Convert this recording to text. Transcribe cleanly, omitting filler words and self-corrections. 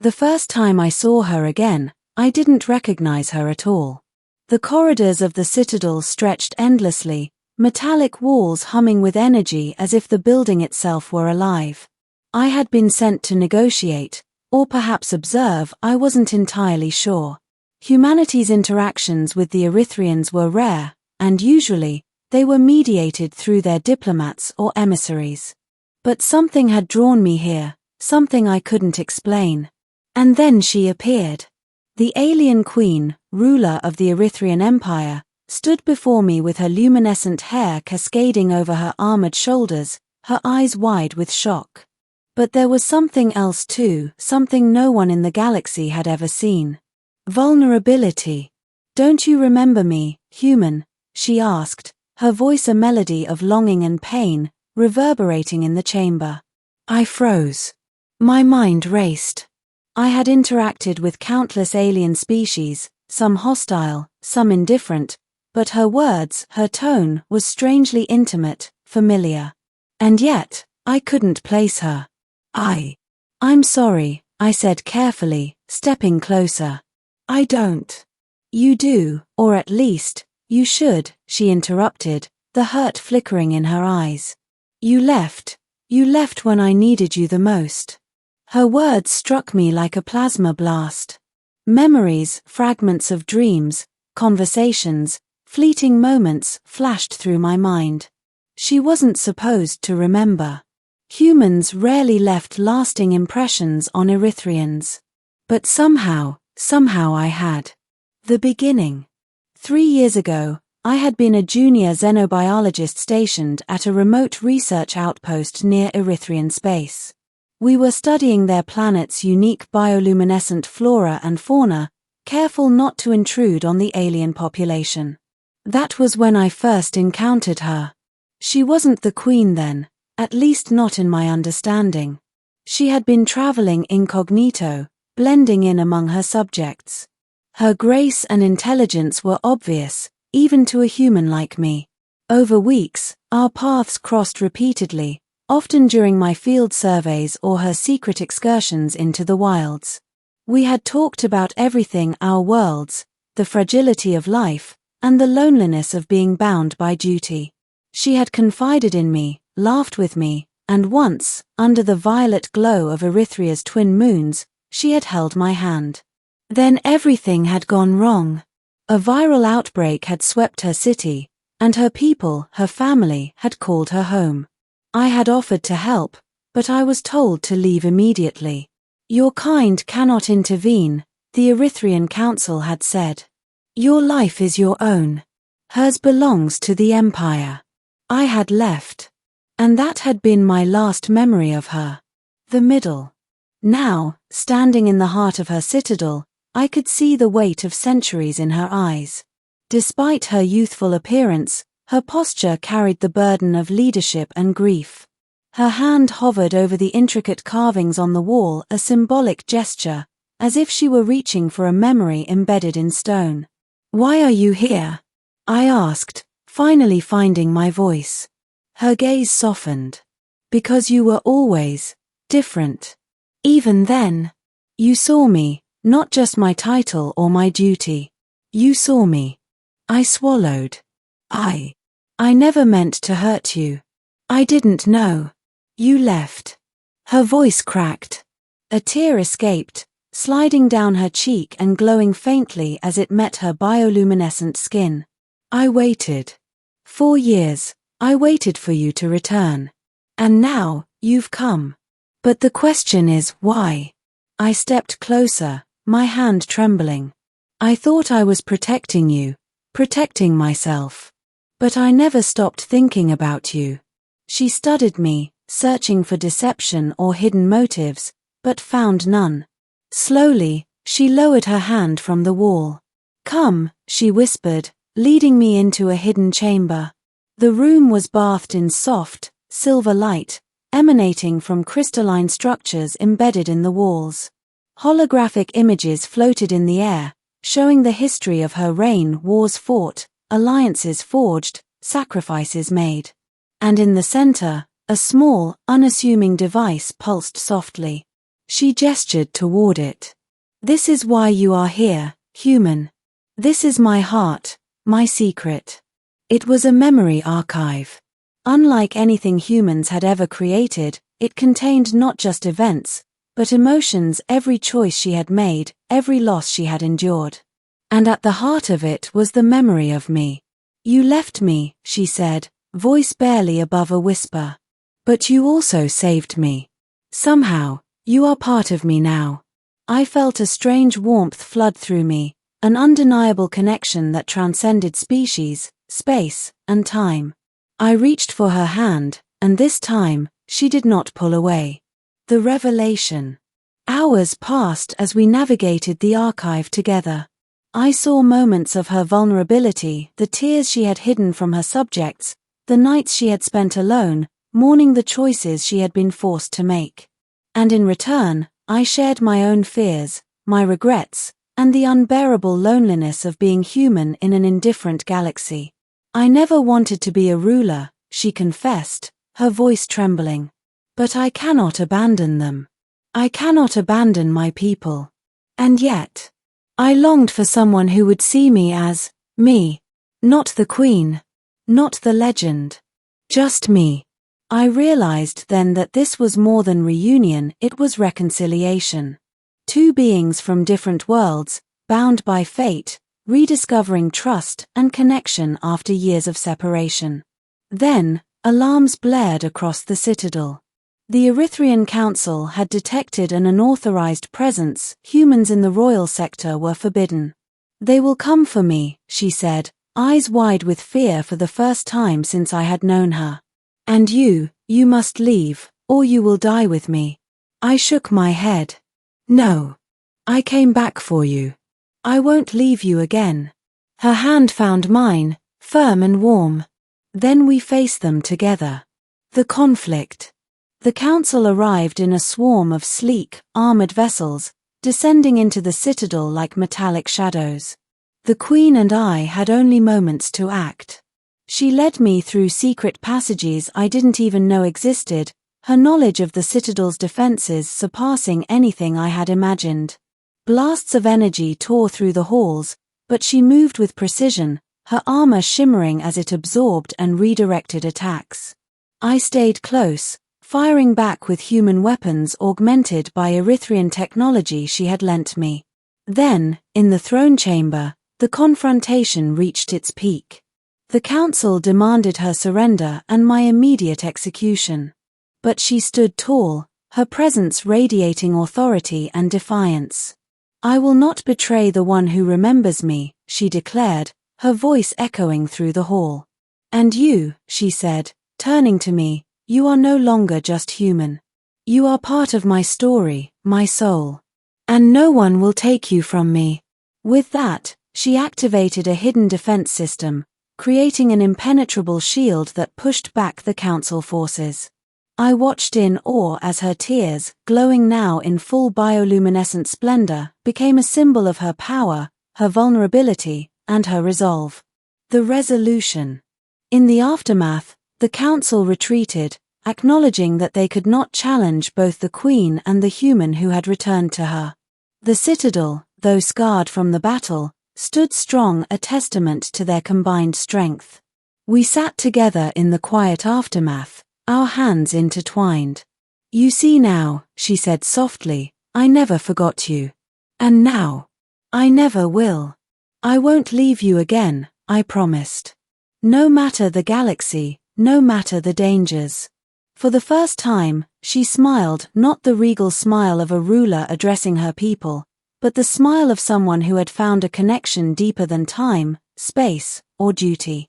The first time I saw her again, I didn't recognize her at all. The corridors of the citadel stretched endlessly, metallic walls humming with energy as if the building itself were alive. I had been sent to negotiate, or perhaps observe, I wasn't entirely sure. Humanity's interactions with the Erythrians were rare, and usually, they were mediated through their diplomats or emissaries. But something had drawn me here, something I couldn't explain. And then she appeared. The alien queen, ruler of the Erythrian Empire, stood before me with her luminescent hair cascading over her armored shoulders, her eyes wide with shock. But there was something else too, something no one in the galaxy had ever seen. Vulnerability. "Don't you remember me, human?" she asked, her voice a melody of longing and pain, reverberating in the chamber. I froze. My mind raced. I had interacted with countless alien species, some hostile, some indifferent, but her words, her tone, was strangely intimate, familiar. And yet, I couldn't place her. I'm sorry, I said carefully, stepping closer. I don't. You do, or at least, you should, she interrupted, the hurt flickering in her eyes. You left when I needed you the most. Her words struck me like a plasma blast. Memories, fragments of dreams, conversations, fleeting moments flashed through my mind. She wasn't supposed to remember. Humans rarely left lasting impressions on Erythrians. But somehow I had. The beginning. 3 years ago, I had been a junior xenobiologist stationed at a remote research outpost near Erythrian space. We were studying their planet's unique bioluminescent flora and fauna, careful not to intrude on the alien population. That was when I first encountered her. She wasn't the queen then, at least not in my understanding. She had been traveling incognito, blending in among her subjects. Her grace and intelligence were obvious, even to a human like me. Over weeks, our paths crossed repeatedly, often during my field surveys or her secret excursions into the wilds. We had talked about everything: our worlds, the fragility of life, and the loneliness of being bound by duty. She had confided in me, laughed with me, and once, under the violet glow of Erythria's twin moons, she had held my hand. Then everything had gone wrong. A viral outbreak had swept her city, and her people, her family, had called her home. I had offered to help, but I was told to leave immediately. Your kind cannot intervene, the Erythrian Council had said. Your life is your own. Hers belongs to the Empire. I had left. And that had been my last memory of her. The middle. Now, standing in the heart of her citadel, I could see the weight of centuries in her eyes. Despite her youthful appearance, her posture carried the burden of leadership and grief. Her hand hovered over the intricate carvings on the wall, a symbolic gesture, as if she were reaching for a memory embedded in stone. Why are you here? I asked, finally finding my voice. Her gaze softened. Because you were always different. Even then, you saw me, not just my title or my duty. You saw me. I swallowed. I never meant to hurt you. I didn't know. You left. Her voice cracked. A tear escaped, sliding down her cheek and glowing faintly as it met her bioluminescent skin. I waited. 4 years, I waited for you to return. And now, you've come. But the question is, why? I stepped closer, my hand trembling. I thought I was protecting you, protecting myself. But I never stopped thinking about you. She studied me, searching for deception or hidden motives, but found none. Slowly, she lowered her hand from the wall. Come, she whispered, leading me into a hidden chamber. The room was bathed in soft, silver light, emanating from crystalline structures embedded in the walls. Holographic images floated in the air, showing the history of her reign: wars fought, alliances forged, sacrifices made. And in the center, a small, unassuming device pulsed softly. She gestured toward it. This is why you are here, human. This is my heart, my secret. It was a memory archive. Unlike anything humans had ever created, it contained not just events, but emotions, every choice she had made, every loss she had endured. And at the heart of it was the memory of me. You left me, she said, voice barely above a whisper. But you also saved me. Somehow, you are part of me now. I felt a strange warmth flood through me, an undeniable connection that transcended species, space, and time. I reached for her hand, and this time, she did not pull away. The revelation. Hours passed as we navigated the archive together. I saw moments of her vulnerability, the tears she had hidden from her subjects, the nights she had spent alone, mourning the choices she had been forced to make. And in return, I shared my own fears, my regrets, and the unbearable loneliness of being human in an indifferent galaxy. I never wanted to be a ruler, she confessed, her voice trembling. But I cannot abandon them. I cannot abandon my people. And yet, I longed for someone who would see me as me, not the queen, not the legend, just me. I realized then that this was more than reunion, it was reconciliation. Two beings from different worlds, bound by fate, rediscovering trust and connection after years of separation. Then, alarms blared across the citadel. The Erythrian Council had detected an unauthorized presence. Humans in the royal sector were forbidden. They will come for me, she said, eyes wide with fear for the first time since I had known her. And you must leave, or you will die with me. I shook my head. No. I came back for you. I won't leave you again. Her hand found mine, firm and warm. Then we faced them together. The conflict. The council arrived in a swarm of sleek, armored vessels, descending into the citadel like metallic shadows. The queen and I had only moments to act. She led me through secret passages I didn't even know existed, her knowledge of the citadel's defenses surpassing anything I had imagined. Blasts of energy tore through the halls, but she moved with precision, her armor shimmering as it absorbed and redirected attacks. I stayed close, firing back with human weapons augmented by Erythrian technology she had lent me. Then, in the throne chamber, the confrontation reached its peak. The council demanded her surrender and my immediate execution. But she stood tall, her presence radiating authority and defiance. I will not betray the one who remembers me, she declared, her voice echoing through the hall. And you, she said, turning to me, you are no longer just human. You are part of my story, my soul. And no one will take you from me. With that, she activated a hidden defense system, creating an impenetrable shield that pushed back the council forces. I watched in awe as her tears, glowing now in full bioluminescent splendor, became a symbol of her power, her vulnerability, and her resolve. The resolution. In the aftermath, the council retreated, acknowledging that they could not challenge both the queen and the human who had returned to her. The citadel, though scarred from the battle, stood strong, a testament to their combined strength. We sat together in the quiet aftermath, our hands intertwined. You see now, she said softly, I never forgot you. And now, I never will. I won't leave you again, I promised. No matter the galaxy, no matter the dangers. For the first time, she smiled, not the regal smile of a ruler addressing her people, but the smile of someone who had found a connection deeper than time, space, or duty.